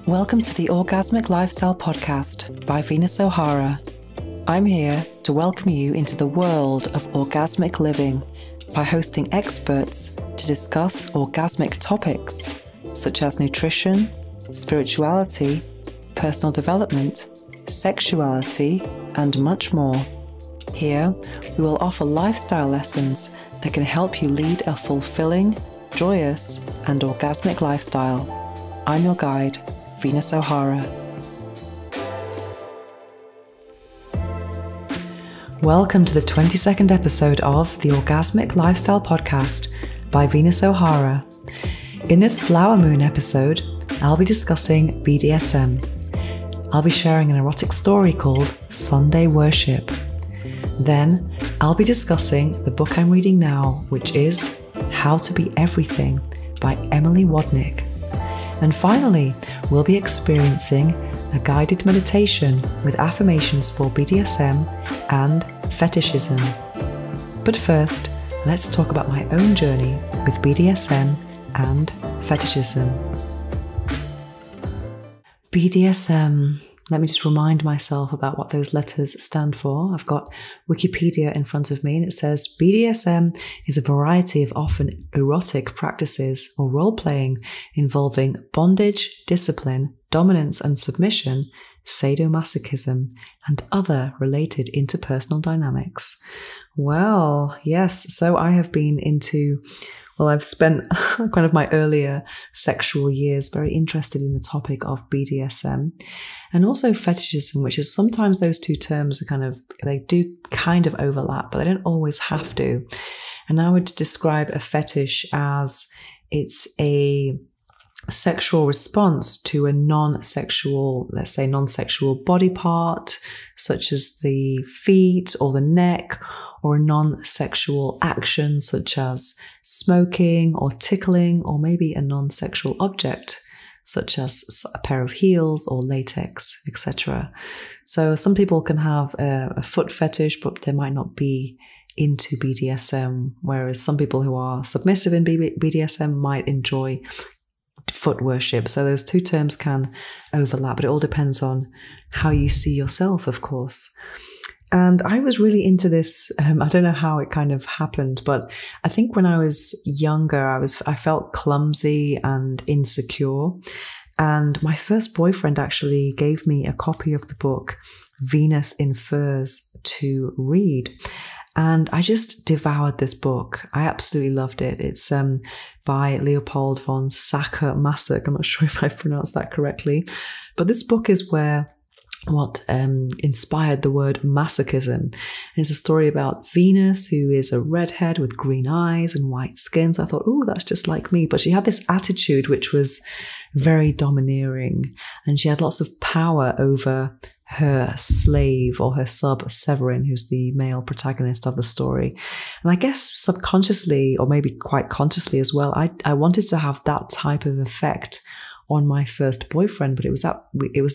Welcome to the Orgasmic Lifestyle Podcast by Venus O'Hara. I'm here to welcome you into the world of orgasmic living by hosting experts to discuss orgasmic topics such as nutrition, spirituality, personal development, sexuality, and much more. Here, we will offer lifestyle lessons that can help you lead a fulfilling, joyous, and orgasmic lifestyle. I'm your guide, Venus O'Hara. Welcome to the 22nd episode of the Orgasmic Lifestyle Podcast by Venus O'Hara. In this Flower Moon episode, I'll be discussing BDSM. I'll be sharing an erotic story called Sunday Worship. Then, I'll be discussing the book I'm reading now, which is How to Be Everything by Emily Wodnick. And finally, we'll be experiencing a guided meditation with affirmations for BDSM and Fetishism. But first, let's talk about my own journey with BDSM and Fetishism. BDSM. Let me just remind myself about what those letters stand for. I've got Wikipedia in front of me and it says BDSM is a variety of often erotic practices or role-playing involving bondage, discipline, dominance and submission, sadomasochism, and other related interpersonal dynamics. Well, yes, so I have been I've spent kind of my earlier sexual years very interested in the topic of BDSM and also fetishism, which is sometimes those two terms are they do kind of overlap, but they don't always have to. And I would describe a fetish as it's a sexual response to a non-sexual body part, such as the feet or the neck, or a non-sexual action such as smoking or tickling, or maybe a non-sexual object such as a pair of heels or latex, etc. So some people can have a foot fetish, but they might not be into BDSM, whereas some people who are submissive in BDSM might enjoy foot worship. So those two terms can overlap, but it all depends on how you see yourself, of course. And I was really into this. I don't know how it kind of happened, but I think when I was younger, I felt clumsy and insecure. And my first boyfriend actually gave me a copy of the book Venus in Furs to read. And I just devoured this book. I absolutely loved it. It's by Leopold von Sacher-Masoch. I'm not sure if I've pronounced that correctly. But this book is what inspired the word masochism. And it's a story about Venus, who is a redhead with green eyes and white skin. So I thought, oh, that's just like me. But she had this attitude which was very domineering. And she had lots of power over her slave or her sub, Severin, who's the male protagonist of the story. And I guess subconsciously, or maybe quite consciously as well, I wanted to have that type of effect on my first boyfriend, but it was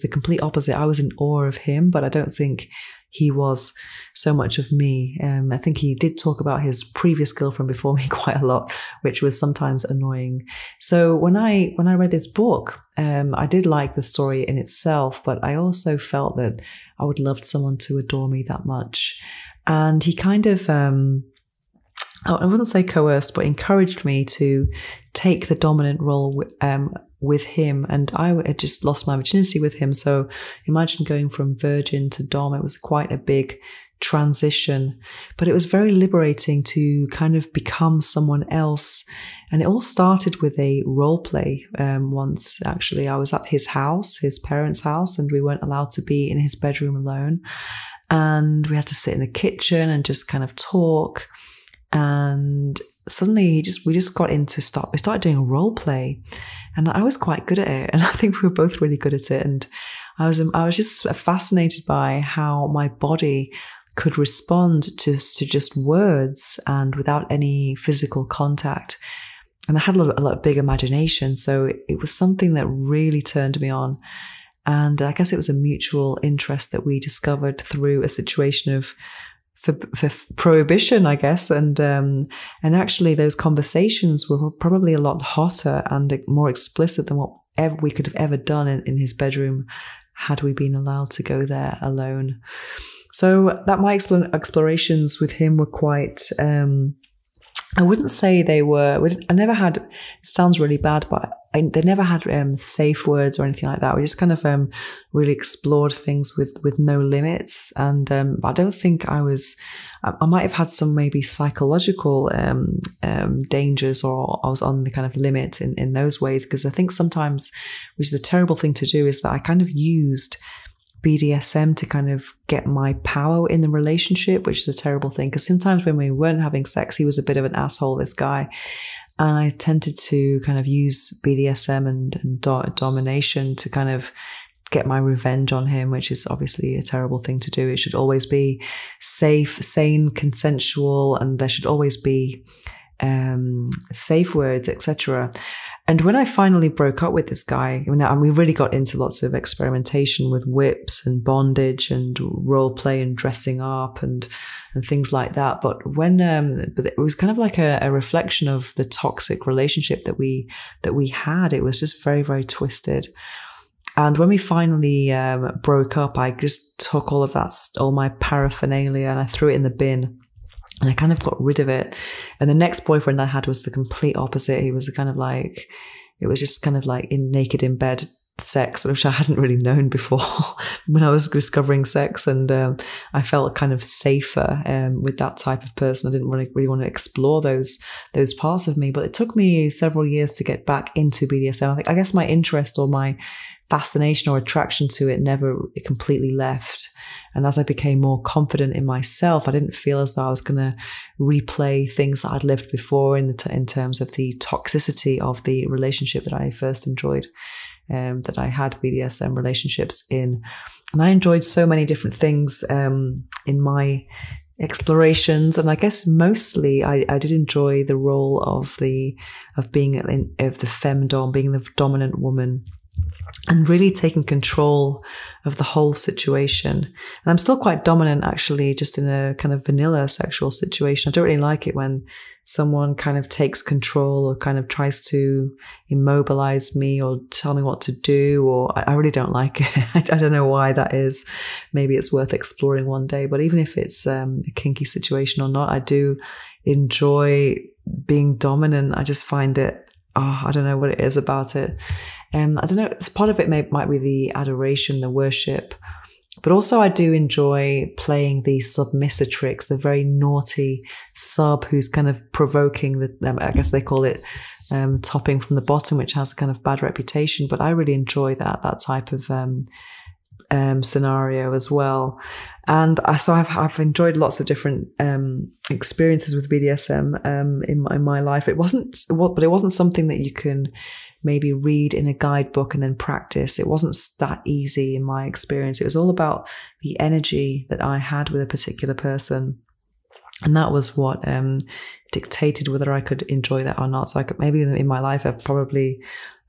the complete opposite. I was in awe of him, but I don't think he was so much of me. I think he did talk about his previous girlfriend before me quite a lot, which was sometimes annoying. So when I read this book, I did like the story in itself, but I also felt that I would love someone to adore me that much. And he kind of, I wouldn't say coerced, but encouraged me to take the dominant role with him. And I had just lost my virginity with him. So imagine going from virgin to dom. It was quite a big transition, but it was very liberating to kind of become someone else. And it all started with a role play. Once actually I was at his house, his parents' house, and we weren't allowed to be in his bedroom alone. And we had to sit in the kitchen and just kind of talk. And suddenly we started doing a role play, and I was quite good at it. And I think we were both really good at it. And I was just fascinated by how my body could respond to just words and without any physical contact. And I had a lot big imagination. So it was something that really turned me on. And I guess it was a mutual interest that we discovered through a situation of for prohibition, I guess. And actually those conversations were probably a lot hotter and more explicit than what we could have ever done in his bedroom had we been allowed to go there alone. So that my explorations with him were quite, I wouldn't say they were, I never had, it sounds really bad, but they never had safe words or anything like that. We just kind of really explored things with no limits. And I don't think I might have had some maybe psychological dangers, or I was on the kind of limit in those ways, because I think sometimes, which is a terrible thing to do, is that I kind of used BDSM to kind of get my power in the relationship, which is a terrible thing, because sometimes when we weren't having sex, he was a bit of an asshole, this guy, and I tended to kind of use BDSM and domination to kind of get my revenge on him, which is obviously a terrible thing to do. It should always be safe, sane, consensual, and there should always be safe words, etc. And when I finally broke up with this guy, and we really got into lots of experimentation with whips and bondage and role play and dressing up and things like that. But but it was kind of like a reflection of the toxic relationship that we had. It was just very, very twisted. And when we finally broke up, I just took all my paraphernalia and I threw it in the bin. And I kind of got rid of it. And the next boyfriend I had was the complete opposite. He was kind of like, it was just kind of like naked in bed sex, which I hadn't really known before when I was discovering sex. And I felt kind of safer with that type of person. I didn't really want to explore those parts of me. But it took me several years to get back into BDSM. I guess my interest or my fascination or attraction to it never completely left. And as I became more confident in myself, I didn't feel as though I was going to replay things that I'd lived before in terms of the toxicity of the relationship that I first enjoyed, that I had BDSM relationships in. And I enjoyed so many different things in my explorations. And I guess mostly I did enjoy the role of being of the femdom, being the dominant woman, and really taking control of the whole situation. And I'm still quite dominant, actually, just in a kind of vanilla sexual situation. I don't really like it when someone kind of takes control or kind of tries to immobilize me or tell me what to do, or I really don't like it. I don't know why that is. Maybe it's worth exploring one day. But even if it's a kinky situation or not, I do enjoy being dominant. I just find it, I don't know what it is about it. I don't know, part of it might be the adoration, the worship, but also I do enjoy playing the submissitrix, the very naughty sub who's kind of provoking I guess they call it topping from the bottom, which has a kind of bad reputation, but I really enjoy that type of scenario as well. And so I've enjoyed lots of different experiences with BDSM in my life. But it wasn't something that you can maybe read in a guidebook and then practice. It wasn't that easy in my experience. It was all about the energy that I had with a particular person. And that was what dictated whether I could enjoy that or not. So maybe in my life, I've probably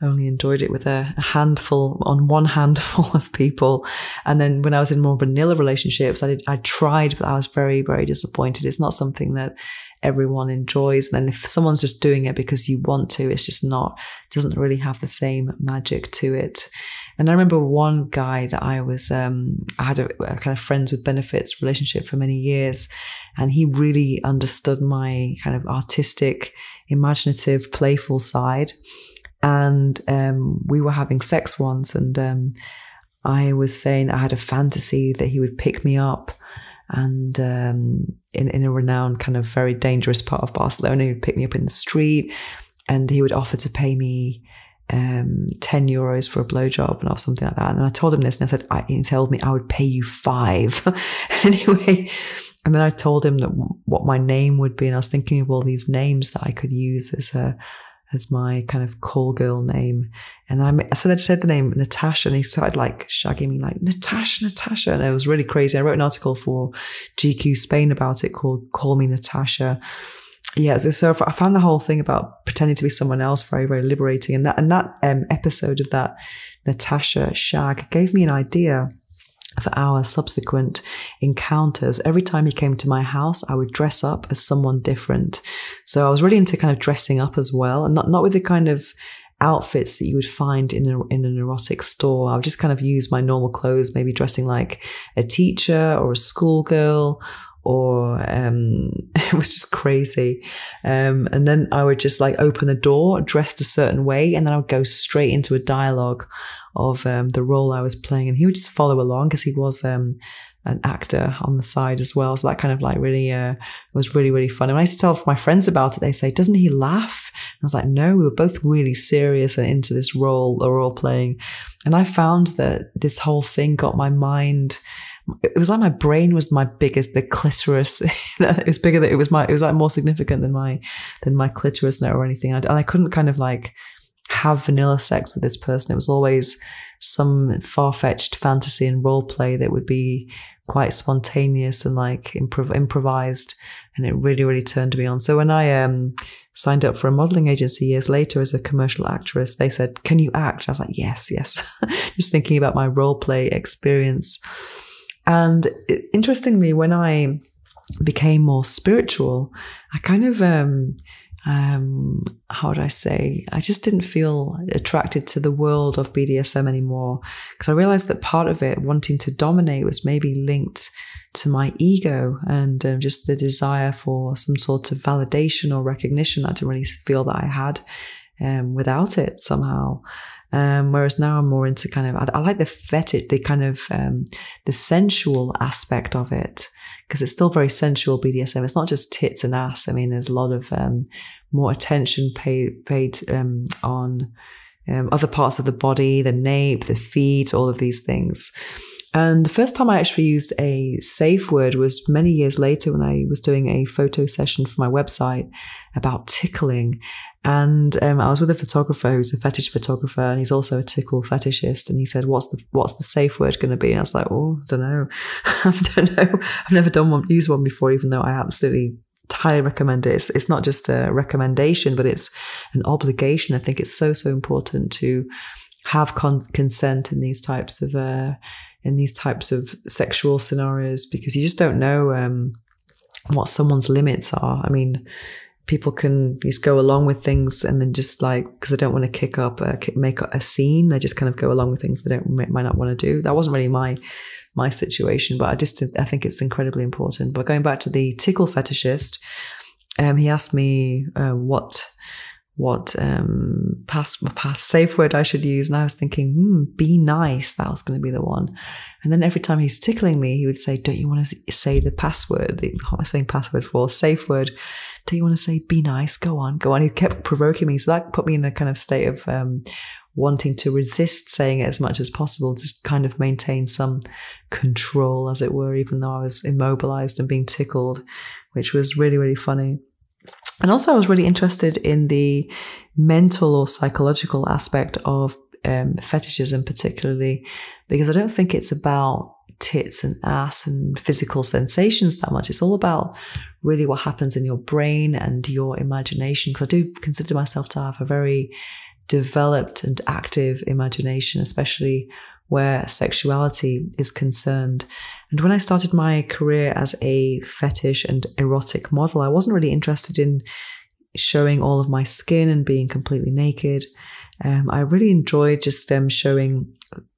only enjoyed it with one handful of people. And then when I was in more vanilla relationships, I tried, but I was very, very disappointed. It's not something that everyone enjoys. And then if someone's just doing it because you want to, it's just not, it doesn't really have the same magic to it. And I remember one guy that I had a kind of friends with benefits relationship for many years. And he really understood my kind of artistic, imaginative, playful side. And we were having sex once, and I was saying I had a fantasy that he would pick me up, and in a renowned kind of very dangerous part of Barcelona, he would pick me up in the street, and he would offer to pay me 10 euros for a blowjob or something like that. And I told him this, and he told me I would pay you 5 anyway. And then I told him that what my name would be, and I was thinking of all these names that I could use as my kind of call girl name. And I said the name Natasha, and he started like shagging me like, Natasha. And it was really crazy. I wrote an article for GQ Spain about it called Call Me Natasha. Yeah, so I found the whole thing about pretending to be someone else very, very liberating. And that episode of that Natasha shag gave me an idea for our subsequent encounters. Every time he came to my house, I would dress up as someone different. So I was really into kind of dressing up as well, and not with the kind of outfits that you would find in an erotic store. I would just kind of use my normal clothes, maybe dressing like a teacher or a schoolgirl, or it was just crazy. And then I would just like open the door dressed a certain way, and then I would go straight into a dialogue of the role I was playing, and he would just follow along because he was an actor on the side as well. So that kind of like really was really, really fun. And when I used to tell my friends about it, they say, doesn't he laugh? And I was like, no, we were both really serious and into this role playing. And I found that this whole thing got my mind, it was like my brain was the clitoris. It was bigger, that it was like more significant than my clitoris or anything. And I couldn't kind of like have vanilla sex with this person. It was always some far-fetched fantasy and role play that would be quite spontaneous and like improvised, and it really, really turned me on. So when I signed up for a modeling agency years later as a commercial actress, they said, can you act? I was like, yes. Just thinking about my role play experience. And interestingly, when I became more spiritual, I kind of how would I say, I just didn't feel attracted to the world of BDSM anymore, because I realized that part of it, wanting to dominate, was maybe linked to my ego and just the desire for some sort of validation or recognition that I didn't really feel that I had without it somehow. Whereas now I'm more into kind of, I like the fetish, the kind of the sensual aspect of it, because it's still very sensual BDSM. It's not just tits and ass. I mean, there's a lot of more attention paid on other parts of the body, the nape, the feet, all of these things. And the first time I actually used a safe word was many years later when I was doing a photo session for my website about tickling. And I was with a photographer who's a fetish photographer, and he's also a tickle fetishist. And he said, what's the safe word going to be? And I was like, oh, I don't know. I don't know. I've never used one before, even though I absolutely highly recommend it. It's not just a recommendation, but it's an obligation. I think it's so important to have consent in these types of sexual scenarios, because you just don't know what someone's limits are. I mean, people can just go along with things and then just like, because they don't want to make a scene, they just kind of go along with things they might not want to do. That wasn't really my situation, but I think it's incredibly important. But going back to the tickle fetishist, he asked me what past safe word I should use, and I was thinking, be nice. That was going to be the one. And then every time he's tickling me, he would say, don't you want to say the password? What am I saying password for? Safe word. Do you want to say be nice? Go on. He kept provoking me, so that put me in a kind of state of wanting to resist saying it as much as possible, to kind of maintain some control, as it were, even though I was immobilized and being tickled, which was really, really funny. And also I was really interested in the mental or psychological aspect of fetishism particularly, because I don't think it's about tits and ass and physical sensations that much. It's all about really what happens in your brain and your imagination, because I do consider myself to have a very developed and active imagination, especially where sexuality is concerned. And when I started my career as a fetish and erotic model, I wasn't really interested in showing all of my skin and being completely naked. I really enjoyed just showing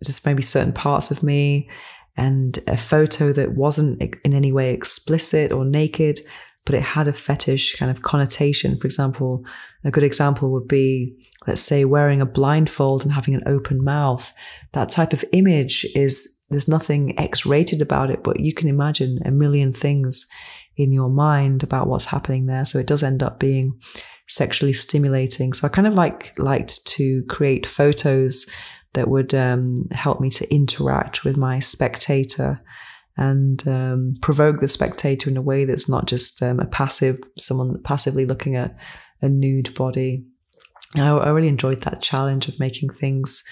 just maybe certain parts of me, and a photo that wasn't in any way explicit or naked, but it had a fetish kind of connotation. For example, a good example would be, let's say, wearing a blindfold and having an open mouth. That type of image there's nothing X-rated about it, but you can imagine a million things in your mind about what's happening there. So it does end up being sexually stimulating. So I kind of liked to create photos that would help me to interact with my spectator and provoke the spectator in a way that's not just someone passively looking at a nude body. I really enjoyed that challenge of making things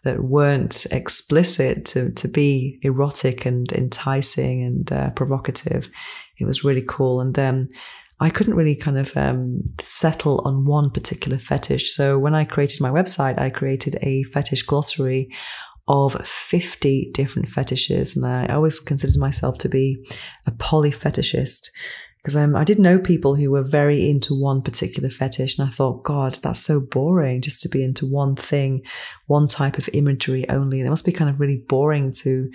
that weren't explicit to be erotic and enticing and provocative. It was really cool. And I couldn't really kind of settle on one particular fetish. So when I created my website, I created a fetish glossary of 50 different fetishes. And I always considered myself to be a polyfetishist, Because I did know people who were very into one particular fetish, and I thought, God, that's so boring just to be into one thing, one type of imagery only. And it must be kind of really boring to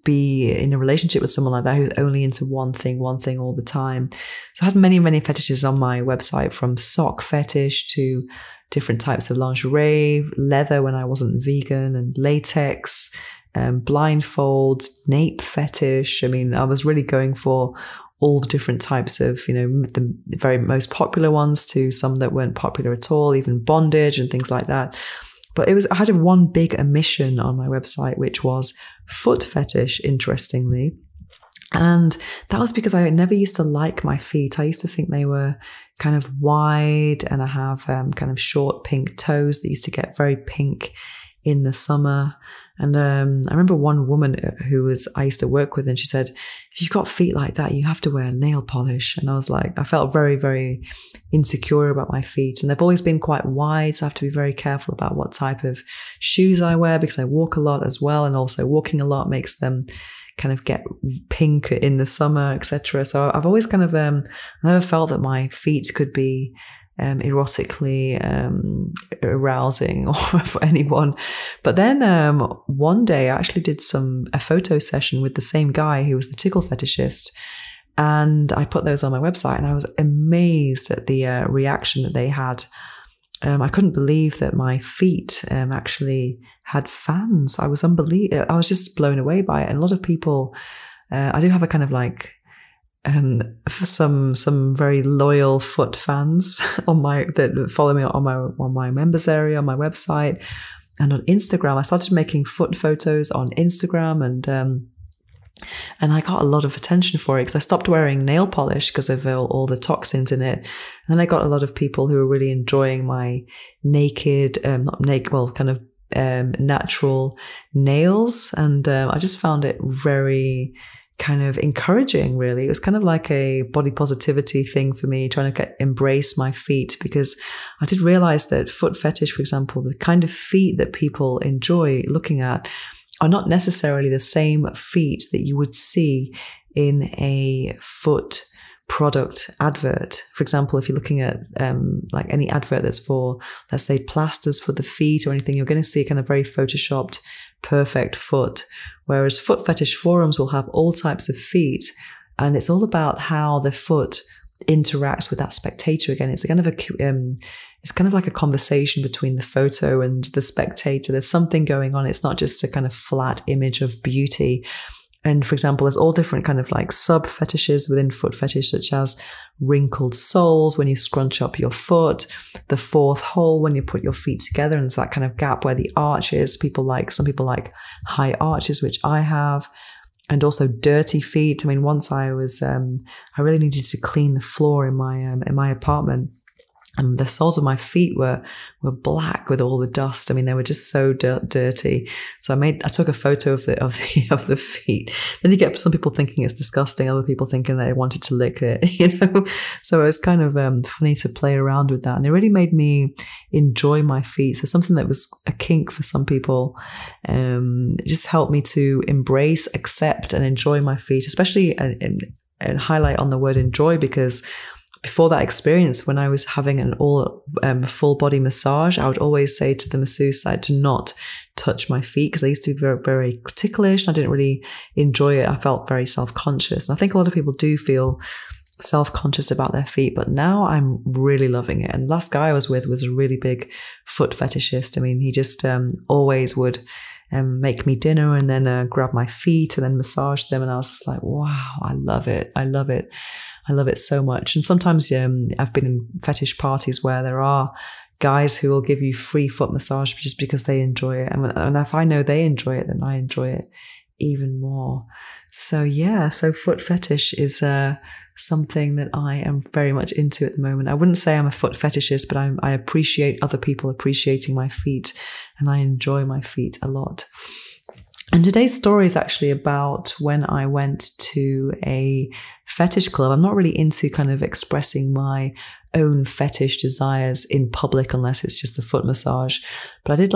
be in a relationship with someone like that who's only into one thing all the time. So I had many, many fetishes on my website, from sock fetish to different types of lingerie, leather when I wasn't vegan, and latex, blindfolds, nape fetish. I mean, I was really going for all the different types of, the very most popular ones to some that weren't popular at all, even bondage and things like that. But I had one big omission on my website, which was foot fetish, interestingly. And that was because I never used to like my feet. I used to think they were kind of wide, and I have kind of short pink toes that used to get very pink in the summer. And I remember one woman I used to work with, and she said, if you've got feet like that, you have to wear nail polish. And I was like, I felt very, very insecure about my feet. And they've always been quite wide, so I have to be very careful about what type of shoes I wear, because I walk a lot as well. And also walking a lot makes them kind of get pink in the summer, etc. So I've always kind of, I never felt that my feet could be erotically arousing or for anyone. But then one day I actually did a photo session with the same guy who was the tickle fetishist, and I put those on my website, and I was amazed at the reaction that they had. I couldn't believe that my feet actually had fans. I was just blown away by it. And a lot of people, I do have a kind of like some very loyal foot fans that follow me on my members area, on my website, and on Instagram. I started making foot photos on Instagram, and I got a lot of attention for it because I stopped wearing nail polish because of all the toxins in it. And then I got a lot of people who were really enjoying my natural nails, and I just found it very kind of encouraging, really. It was kind of like a body positivity thing for me, trying to embrace my feet, because I did realize that foot fetish, for example, the kind of feet that people enjoy looking at are not necessarily the same feet that you would see in a foot product advert. For example, if you're looking at like any advert that's for, let's say, plasters for the feet or anything, you're going to see a kind of very photoshopped, perfect foot. Whereas foot fetish forums will have all types of feet, and it's all about how the foot interacts with that spectator. Again, it's kind of like a conversation between the photo and the spectator. There's something going on. It's not just a kind of flat image of beauty. And for example, there's all different kind of like sub fetishes within foot fetish, such as wrinkled soles when you scrunch up your foot, the fourth hole when you put your feet together, and there's that kind of gap where the arch is. Some people like high arches, which I have, and also dirty feet. I mean, once I really needed to clean the floor in my apartment. And the soles of my feet were black with all the dust. I mean, they were just so dirty. So I took a photo of the feet. Then you get some people thinking it's disgusting, other people thinking they wanted to lick it, So it was kind of funny to play around with that. And it really made me enjoy my feet. So something that was a kink for some people, it just helped me to embrace, accept, and enjoy my feet, especially and highlight on the word enjoy, because before that experience, when I was having an full body massage, I would always say to the masseuse to not touch my feet, because I used to be very, very ticklish and I didn't really enjoy it. I felt very self-conscious. And I think a lot of people do feel self-conscious about their feet, but now I'm really loving it. And the last guy I was with was a really big foot fetishist. I mean, he just always would make me dinner and then grab my feet and then massage them. And I was just like, wow, I love it. I love it. I love it so much. And sometimes I've been in fetish parties where there are guys who will give you free foot massage just because they enjoy it. And if I know they enjoy it, then I enjoy it even more. So yeah, so foot fetish is something that I am very much into at the moment. I wouldn't say I'm a foot fetishist, but I appreciate other people appreciating my feet, and I enjoy my feet a lot. And today's story is actually about when I went to a fetish club. I'm not really into kind of expressing my own fetish desires in public unless it's just a foot massage. But I did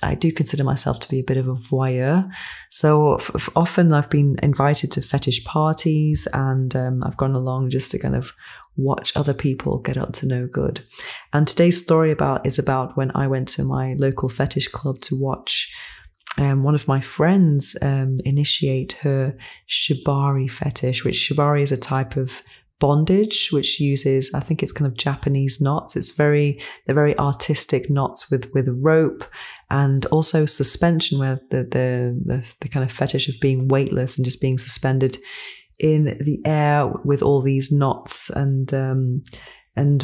I do consider myself to be a bit of a voyeur. So often I've been invited to fetish parties, and I've gone along just to kind of watch other people get up to no good. And today's story is about when I went to my local fetish club to watch one of my friends initiate her shibari fetish, which shibari is a type of bondage which uses, I think it's kind of Japanese knots. They're very artistic knots with rope, and also suspension, where the kind of fetish of being weightless and just being suspended in the air with all these knots and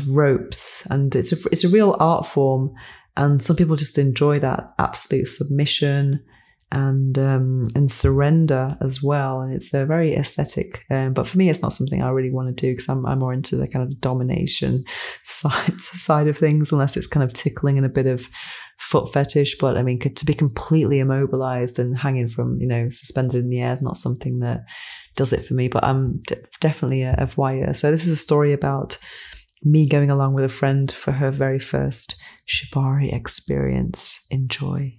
ropes. And it's a real art form. And some people just enjoy that absolute submission and surrender as well. And it's a very aesthetic. But for me, it's not something I really want to do, because I'm more into the kind of domination side of things, unless it's kind of tickling and a bit of foot fetish. But I mean, to be completely immobilized and hanging from, suspended in the air is not something that does it for me. But I'm definitely a voyeur. So this is a story about me going along with a friend for her very first shibari experience. Enjoy.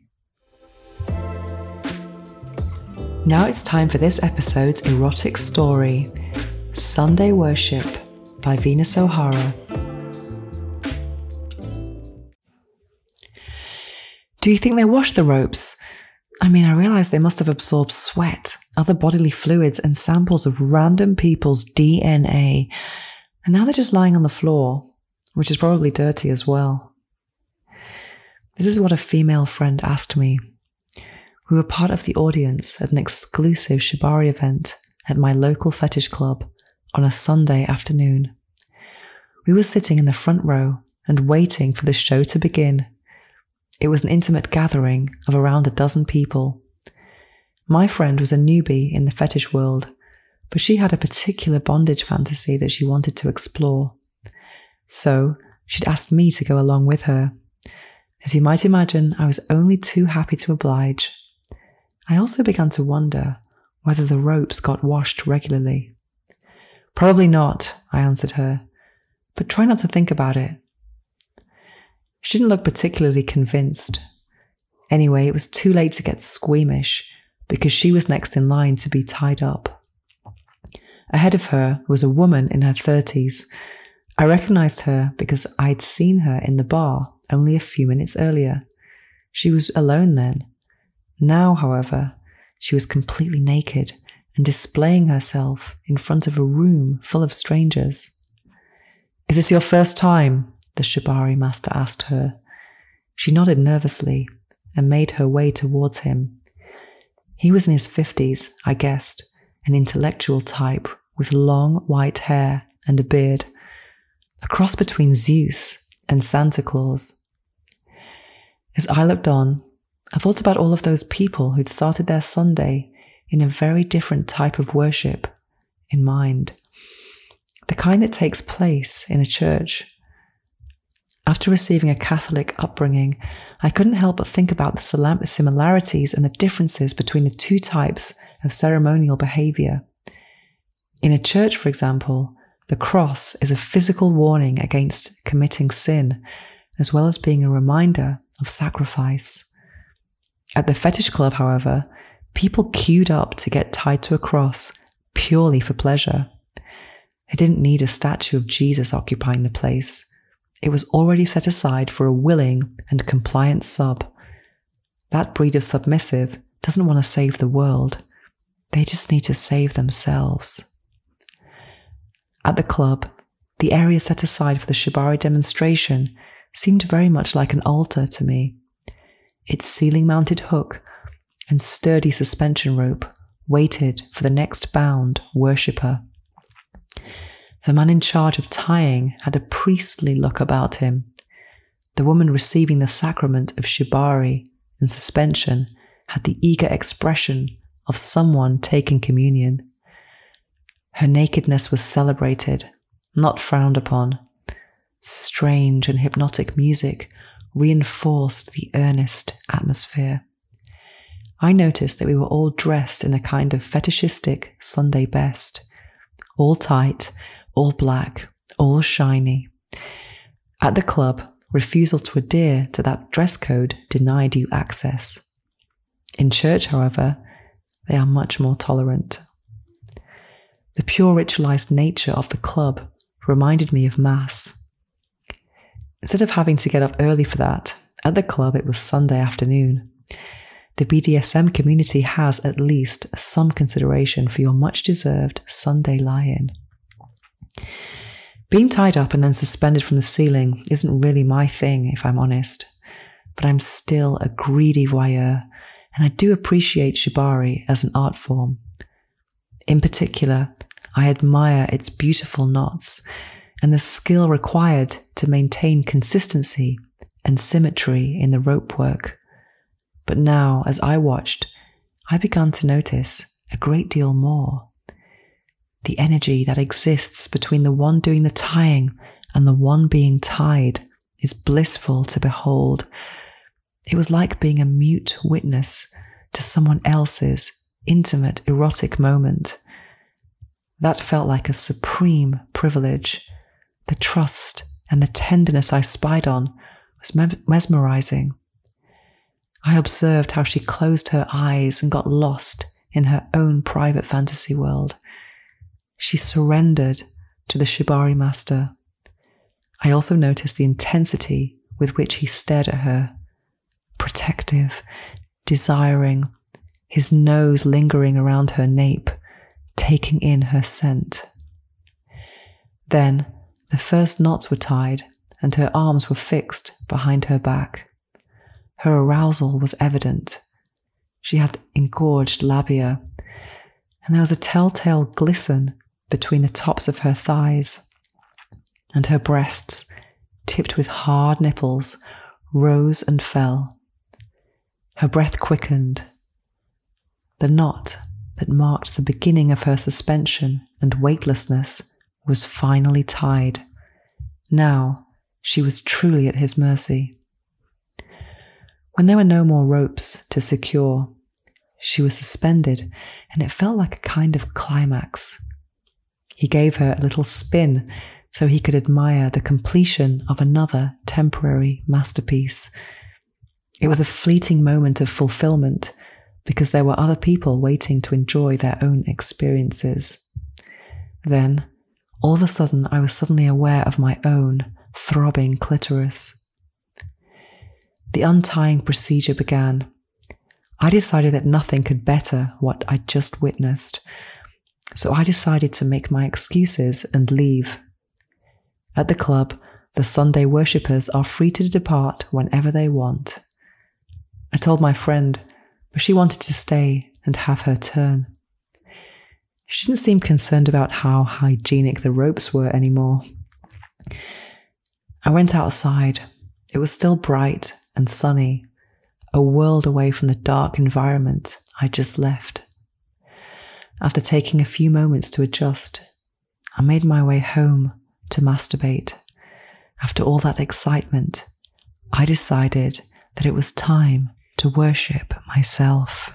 Now it's time for this episode's erotic story, Sunday Worship by Venus O'Hara. Do you think they washed the ropes? I mean, I realised they must have absorbed sweat, other bodily fluids, and samples of random people's DNA. And now they're just lying on the floor, which is probably dirty as well. This is what a female friend asked me. We were part of the audience at an exclusive shibari event at my local fetish club on a Sunday afternoon. We were sitting in the front row and waiting for the show to begin. It was an intimate gathering of around a dozen people. My friend was a newbie in the fetish world, but she had a particular bondage fantasy that she wanted to explore. So she'd asked me to go along with her. As you might imagine, I was only too happy to oblige. I also began to wonder whether the ropes got washed regularly. Probably not, I answered her, but try not to think about it. She didn't look particularly convinced. Anyway, it was too late to get squeamish, because she was next in line to be tied up. Ahead of her was a woman in her 30s. I recognized her because I'd seen her in the bar only a few minutes earlier. She was alone then. Now, however, she was completely naked and displaying herself in front of a room full of strangers. "Is this your first time?" the shibari master asked her. She nodded nervously and made her way towards him. He was in his 50s, I guessed, an intellectual type with long white hair and a beard, a cross between Zeus and Santa Claus. As I looked on, I thought about all of those people who'd started their Sunday in a very different type of worship in mind, the kind that takes place in a church. After receiving a Catholic upbringing, I couldn't help but think about the similarities and the differences between the two types of ceremonial behaviour. In a church, for example, the cross is a physical warning against committing sin, as well as being a reminder of sacrifice. At the fetish club, however, people queued up to get tied to a cross purely for pleasure. They didn't need a statue of Jesus occupying the place. It was already set aside for a willing and compliant sub. That breed of submissive doesn't want to save the world. They just need to save themselves. At the club, the area set aside for the shibari demonstration seemed very much like an altar to me. Its ceiling-mounted hook and sturdy suspension rope waited for the next bound worshipper. The man in charge of tying had a priestly look about him. The woman receiving the sacrament of shibari and suspension had the eager expression of someone taking communion. Her nakedness was celebrated, not frowned upon. Strange and hypnotic music reinforced the earnest atmosphere. I noticed that we were all dressed in a kind of fetishistic Sunday best. All tight, all black, all shiny. At the club, refusal to adhere to that dress code denied you access. In church, however, they are much more tolerant. The pure ritualized nature of the club reminded me of Mass. Instead of having to get up early for that, at the club it was Sunday afternoon. The BDSM community has at least some consideration for your much-deserved Sunday lie-in. Being tied up and then suspended from the ceiling isn't really my thing, if I'm honest, but I'm still a greedy voyeur, and I do appreciate shibari as an art form. In particular, I admire its beautiful knots and the skill required to maintain consistency and symmetry in the rope work. But now, as I watched, I began to notice a great deal more. The energy that exists between the one doing the tying and the one being tied is blissful to behold. It was like being a mute witness to someone else's intimate, erotic moment. That felt like a supreme privilege. The trust and the tenderness I spied on was mesmerizing. I observed how she closed her eyes and got lost in her own private fantasy world. She surrendered to the shibari master. I also noticed the intensity with which he stared at her, protective, desiring, his nose lingering around her nape, taking in her scent. Then the first knots were tied and her arms were fixed behind her back. Her arousal was evident. She had engorged labia, and there was a telltale glisten between the tops of her thighs, and her breasts, tipped with hard nipples, rose and fell. Her breath quickened. The knot that marked the beginning of her suspension and weightlessness was finally tied. Now she was truly at his mercy. When there were no more ropes to secure, she was suspended, and it felt like a kind of climax. He gave her a little spin so he could admire the completion of another temporary masterpiece. It was a fleeting moment of fulfillment because there were other people waiting to enjoy their own experiences. Then, all of a sudden, I was suddenly aware of my own throbbing clitoris. The untying procedure began. I decided that nothing could better what I'd just witnessed, so I decided to make my excuses and leave. At the club, the Sunday worshippers are free to depart whenever they want. I told my friend, but she wanted to stay and have her turn. She didn't seem concerned about how hygienic the ropes were anymore. I went outside. It was still bright and sunny, a world away from the dark environment I just left. After taking a few moments to adjust, I made my way home to masturbate. After all that excitement, I decided that it was time to worship myself.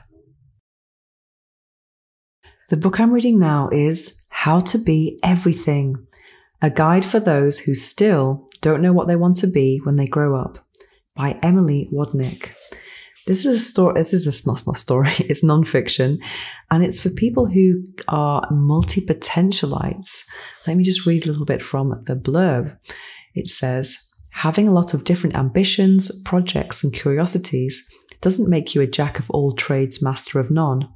The book I'm reading now is How to Be Everything, a guide for those who still don't know what they want to be when they grow up, by Emily Wodnick. This is a story. It's not a story. It's non-fiction, and it's for people who are multipotentialites. Let me just read a little bit from the blurb. It says, having a lot of different ambitions, projects, and curiosities doesn't make you a jack of all trades, master of none.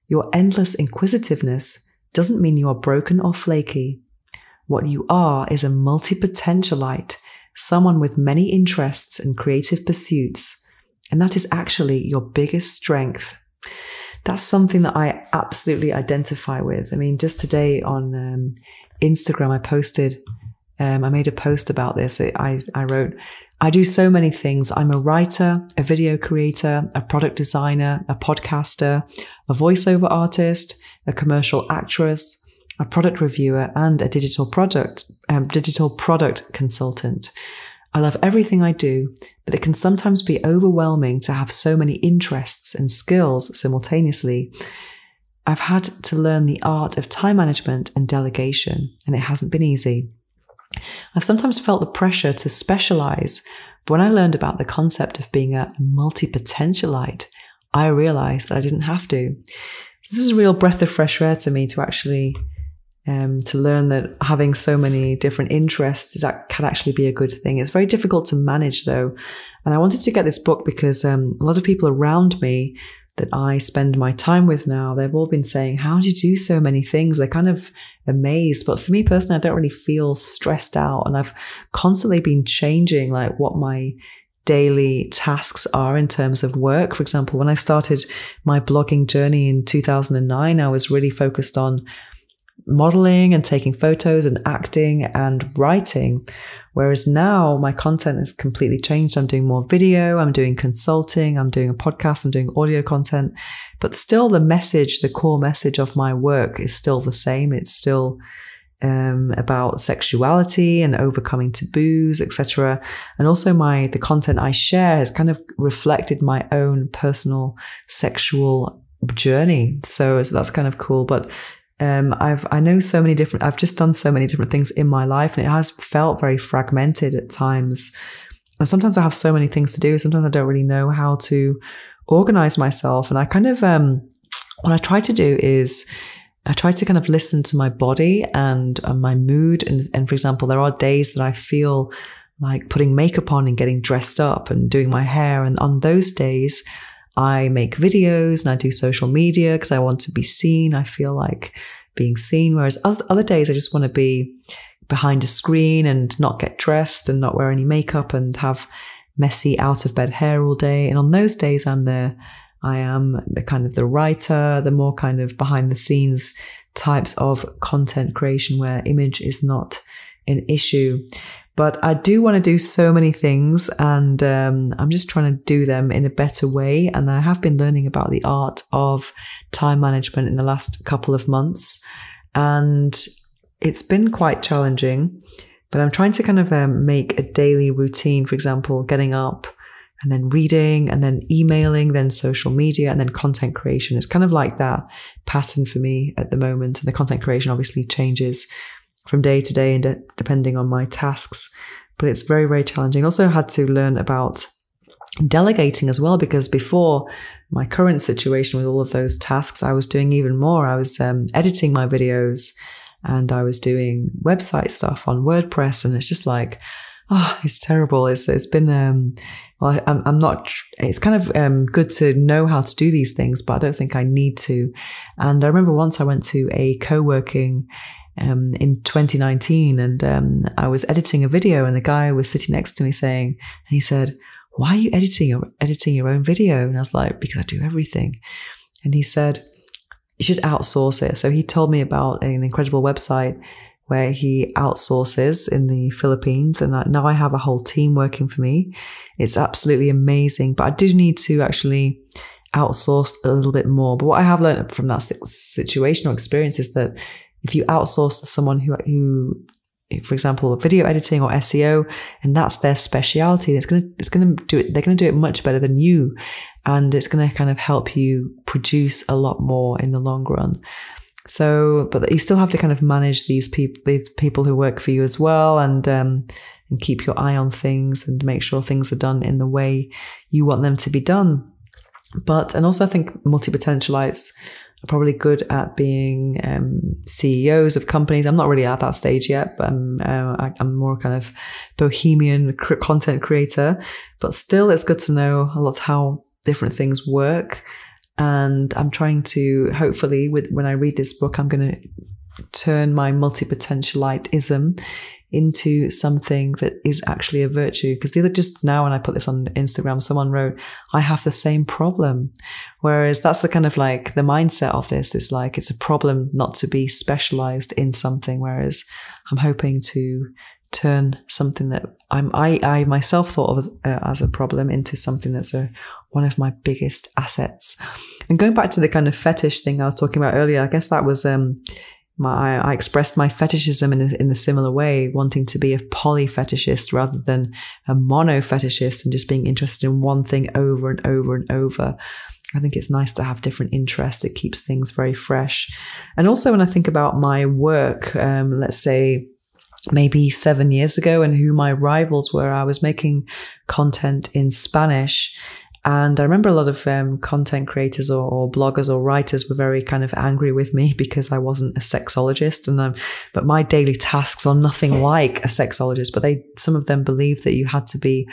Your endless inquisitiveness doesn't mean you are broken or flaky. What you are is a multipotentialite, someone with many interests and creative pursuits. And that is actually your biggest strength. That's something that I absolutely identify with. I mean, just today on Instagram, I made a post about this. I wrote, I do so many things. I'm a writer, a video creator, a product designer, a podcaster, a voiceover artist, a commercial actress, a product reviewer, and a digital product consultant. I love everything I do, but it can sometimes be overwhelming to have so many interests and skills simultaneously. I've had to learn the art of time management and delegation, and it hasn't been easy. I've sometimes felt the pressure to specialize, but when I learned about the concept of being a multipotentialite, I realized that I didn't have to. So this is a real breath of fresh air to me to actually to learn that having so many different interests can actually be a good thing. It's very difficult to manage though. And I wanted to get this book because a lot of people around me that I spend my time with now, they've all been saying, how do you do so many things? They're kind of amazed. But for me personally, I don't really feel stressed out. And I've constantly been changing like what my daily tasks are in terms of work. For example, when I started my blogging journey in 2009, I was really focused on modeling and taking photos and acting and writing. Whereas now my content has completely changed. I'm doing more video, I'm doing consulting, I'm doing a podcast, I'm doing audio content, but still the message, the core message of my work is still the same. It's still about sexuality and overcoming taboos, etc. And also the content I share has kind of reflected my own personal sexual journey. So that's kind of cool. But I've just done so many different things in my life, and it has felt very fragmented at times. And sometimes I have so many things to do. Sometimes I don't really know how to organize myself. And I kind of, what I try to do is I try to kind of listen to my body and my mood. And for example, there are days that I feel like putting makeup on and getting dressed up and doing my hair. And on those days, I make videos and I do social media because I want to be seen. I feel like being seen. Whereas other days I just want to be behind a screen and not get dressed and not wear any makeup and have messy out of bed hair all day. And on those days I am the kind of the writer, the more kind of behind the scenes types of content creation where image is not an issue. But I do want to do so many things, and I'm just trying to do them in a better way. And I have been learning about the art of time management in the last couple of months. And it's been quite challenging, but I'm trying to kind of make a daily routine. For example, getting up and then reading and then emailing, then social media and then content creation. It's kind of like that pattern for me at the moment. And the content creation obviously changes from day to day and depending on my tasks, but it's very, very challenging. Also had to learn about delegating as well, because before my current situation with all of those tasks, I was doing even more. I was editing my videos and I was doing website stuff on WordPress, and it's just like, oh, it's terrible. It's been, well, I'm not, it's kind of good to know how to do these things, but I don't think I need to. And I remember once I went to a co-working in 2019, and I was editing a video, and the guy was sitting next to me saying, and he said, "Why are you editing your own video?" And I was like, "Because I do everything." And he said, "You should outsource it." So he told me about an incredible website where he outsources in the Philippines, and now I have a whole team working for me. It's absolutely amazing, but I do need to actually outsource a little bit more. But what I have learned from that situation or experience is that if you outsource to someone who, for example, video editing or SEO, and that's their specialty, it's going to do it. They're going to do it much better than you, and it's going to kind of help you produce a lot more in the long run. So, but you still have to kind of manage these people who work for you as well, and keep your eye on things and make sure things are done in the way you want them to be done. And also I think multi-potentialites are probably good at being CEOs of companies. I'm not really at that stage yet, but I'm more kind of bohemian content creator. But still, it's good to know a lot how different things work. And I'm trying to, hopefully, when I read this book, I'm going to turn my multipotentialiteism into something that is actually a virtue. Because just now when I put this on Instagram, someone wrote, "I have the same problem." Whereas that's the kind of like the mindset of this is like, it's a problem not to be specialized in something. Whereas I'm hoping to turn something that I myself thought of as a problem into something that's one of my biggest assets. And going back to the kind of fetish thing I was talking about earlier, I guess that was I expressed my fetishism in a similar way, wanting to be a poly-fetishist rather than a mono-fetishist and just being interested in one thing over and over and over. I think it's nice to have different interests. It keeps things very fresh. And also when I think about my work, let's say maybe 7 years ago and who my rivals were. I was making content in Spanish, and I remember a lot of content creators or bloggers or writers were very kind of angry with me because I wasn't a sexologist, but my daily tasks are nothing like a sexologist. But some of them believed that you had to be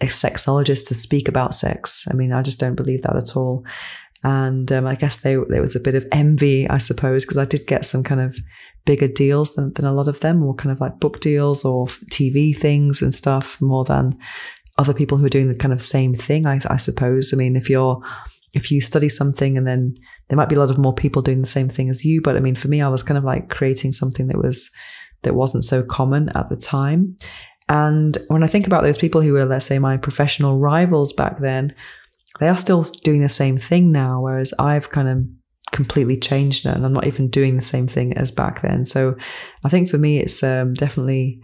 a sexologist to speak about sex. I mean, I just don't believe that at all. And I guess there was a bit of envy, I suppose, because I did get some kind of bigger deals than a lot of them, more kind of like book deals or TV things and stuff, more than other people who are doing the kind of same thing, I suppose. I mean, if you study something and then there might be a lot of more people doing the same thing as you. But I mean, for me, I was kind of like creating something that wasn't so common at the time. And when I think about those people who were, let's say, my professional rivals back then, they are still doing the same thing now, whereas I've kind of completely changed it and I'm not even doing the same thing as back then. So I think for me, it's definitely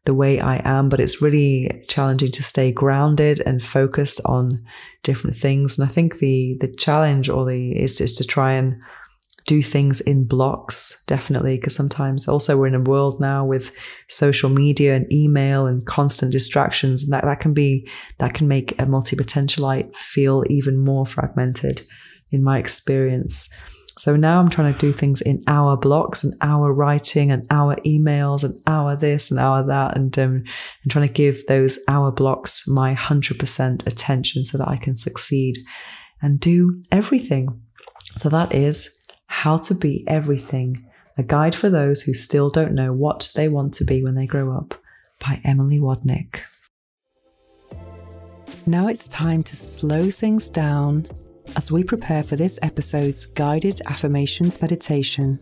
the way I am, but it's really challenging to stay grounded and focused on different things. And I think the challenge is to try and do things in blocks, definitely, because sometimes also we're in a world now with social media and email and constant distractions, and that can make a multipotentialite feel even more fragmented in my experience. So now I'm trying to do things in hour blocks, and hour writing and hour emails and hour this and hour that, and trying to give those hour blocks my 100% attention so that I can succeed and do everything. So that is How to Be Everything, a guide for those who still don't know what they want to be when they grow up, by Emily Wodnick. Now it's time to slow things down as we prepare for this episode's guided affirmations meditation.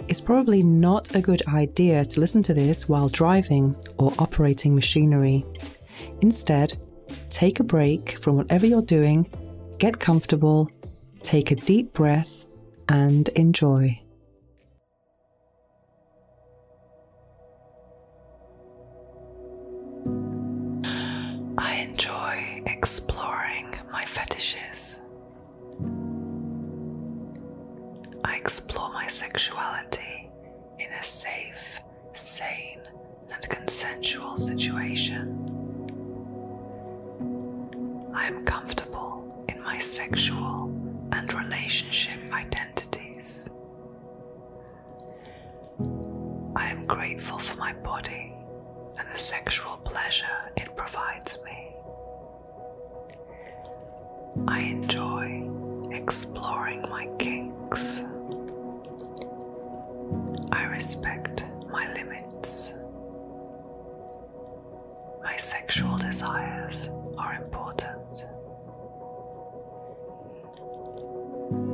It's probably not a good idea to listen to this while driving or operating machinery. Instead, take a break from whatever you're doing, get comfortable, take a deep breath, and enjoy. I enjoy exploring my fetishes. I explore my sexuality in a safe, sane, and consensual situation. I am comfortable in my sexual and relationship identities. I am grateful for my body and the sexual pleasure it provides me. I enjoy exploring my kinks. I respect my limits. My sexual desires are important.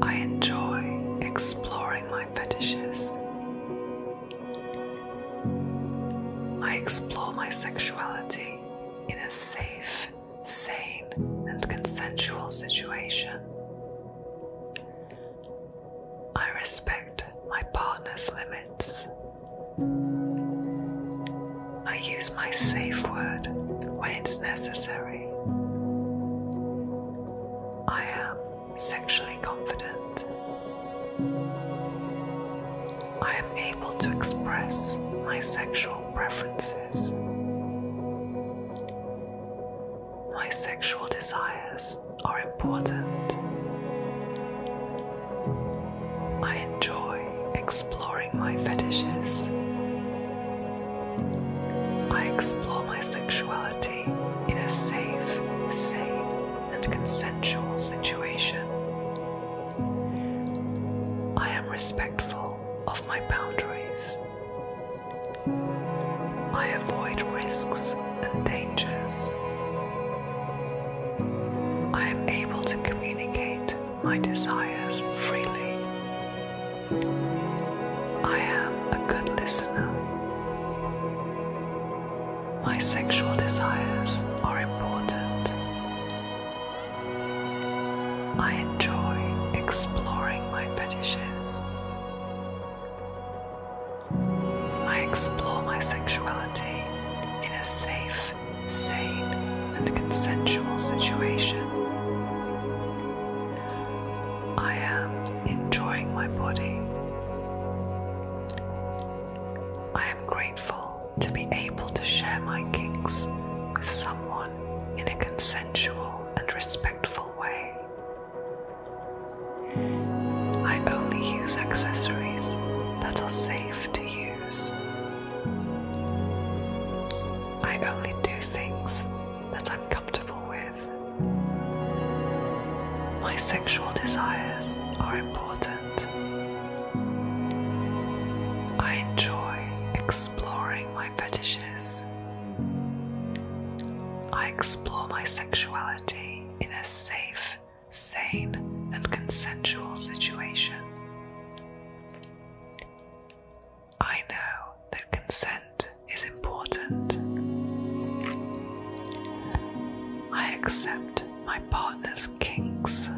I enjoy exploring my fetishes. I explore my sexuality in a safe, sane, and consensual situation. I respect my partner's limits. I use my safe word when it's necessary. I am sexually confident. I am able to express my sexual preferences. My sexual desires are important. I enjoy exploring my fetishes. I explore my sexuality in a safe, sane, and consensual situation. I am respectful of my boundaries. I avoid risks and dangers. I am able to communicate my desires freely. I am a good listener. My sexual desires are important. I enjoy exploring my fetishes. I explore my sexuality in a safe, sane, and consensual situation. I am enjoying my body. I am grateful respectful way. I only use accessories that are safe to use. I only do things that I'm comfortable with. My sexual desires are important. I enjoy exploring my fetishes. I explore my sexuality in a safe, sane, and consensual situation. I know that consent is important. I accept my partner's kinks.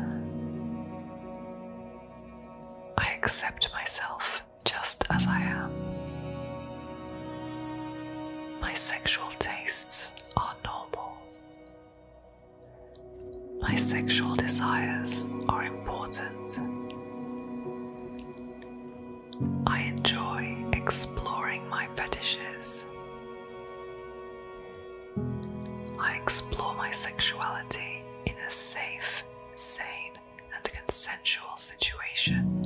I accept myself just as I am. My sexual tastes are normal. My sexual desires are important. I enjoy exploring my fetishes. I explore my sexuality in a safe, sane, and consensual situation.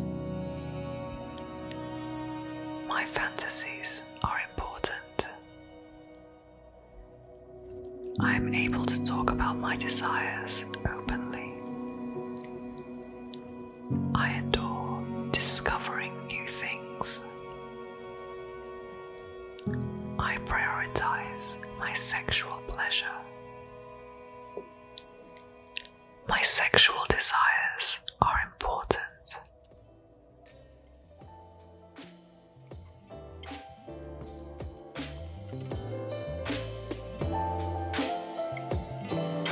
My fantasies are important. I am able to talk about my desires openly. I adore discovering new things. I prioritize my sexual pleasure. My sexual desires are important.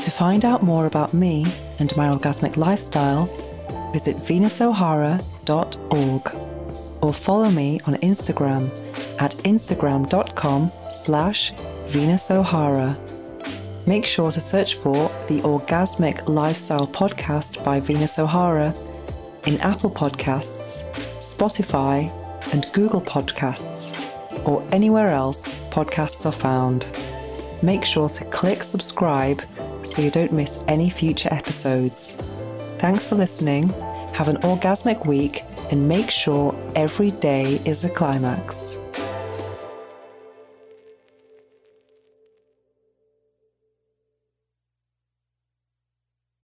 To find out more about me and my orgasmic lifestyle, visit venusohara.org or follow me on Instagram at instagram.com/venusohara. Make sure to search for the Orgasmic Lifestyle Podcast by Venus O'Hara in Apple Podcasts, Spotify, and Google Podcasts, or anywhere else podcasts are found. Make sure to click subscribe so you don't miss any future episodes. Thanks for listening, have an orgasmic week, and make sure every day is a climax.